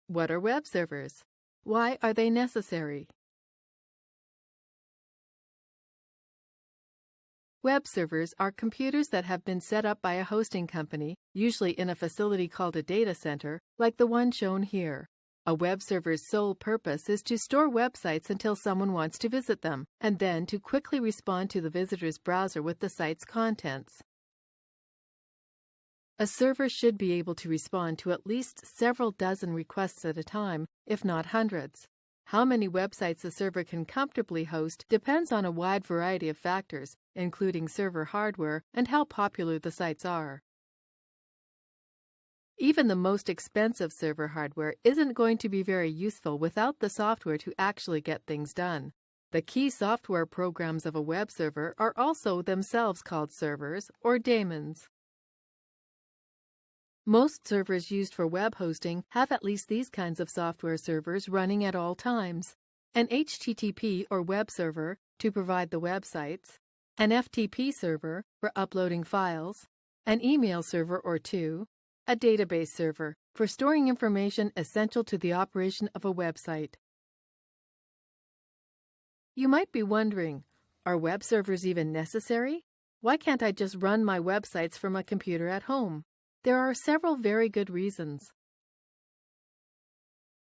What are web servers? Why are they necessary? Web servers are computers that have been set up by a hosting company, usually in a facility called a data center, like the one shown here. A web server's sole purpose is to store websites until someone wants to visit them, and then to quickly respond to the visitor's browser with the site's contents. A server should be able to respond to at least several dozen requests at a time, if not hundreds. How many websites a server can comfortably host depends on a wide variety of factors, including server hardware and how popular the sites are. Even the most expensive server hardware isn't going to be very useful without the software to actually get things done. The key software programs of a web server are also themselves called servers or daemons. Most servers used for web hosting have at least these kinds of software servers running at all times: an HTTP or web server to provide the websites, an FTP server for uploading files, an email server or two, a database server for storing information essential to the operation of a website. You might be wondering, are web servers even necessary? Why can't I just run my websites from a computer at home? There are several very good reasons.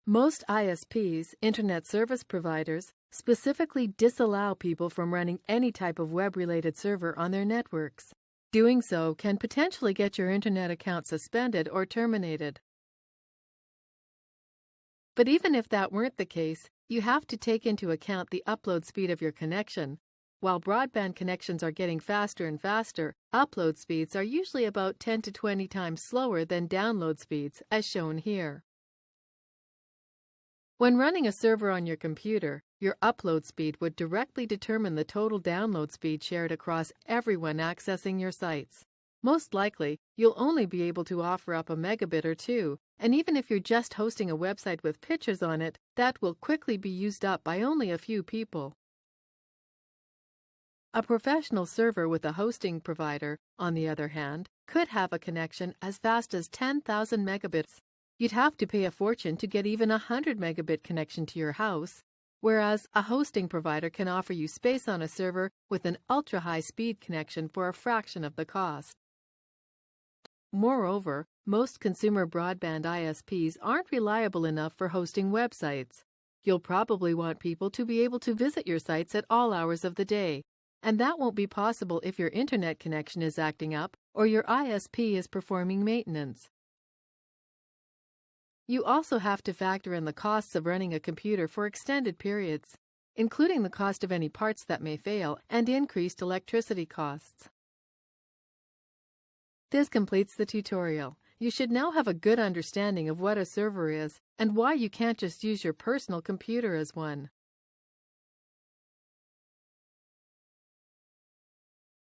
Most ISPs, Internet Service Providers, specifically disallow people from running any type of web-related server on their networks. Doing so can potentially get your Internet account suspended or terminated. But even if that weren't the case, you have to take into account the upload speed of your connection. While broadband connections are getting faster and faster, upload speeds are usually about 10 to 20 times slower than download speeds, as shown here. When running a server on your computer, your upload speed would directly determine the total download speed shared across everyone accessing your sites. Most likely, you'll only be able to offer up a megabit or two, and even if you're just hosting a website with pictures on it, that will quickly be used up by only a few people. A professional server with a hosting provider, on the other hand, could have a connection as fast as 10,000 megabits. You'd have to pay a fortune to get even a 100 megabit connection to your house, whereas a hosting provider can offer you space on a server with an ultra-high speed connection for a fraction of the cost. Moreover, most consumer broadband ISPs aren't reliable enough for hosting websites. You'll probably want people to be able to visit your sites at all hours of the day, and that won't be possible if your internet connection is acting up or your ISP is performing maintenance. You also have to factor in the costs of running a computer for extended periods, including the cost of any parts that may fail and increased electricity costs. This completes the tutorial. You should now have a good understanding of what a server is and why you can't just use your personal computer as one.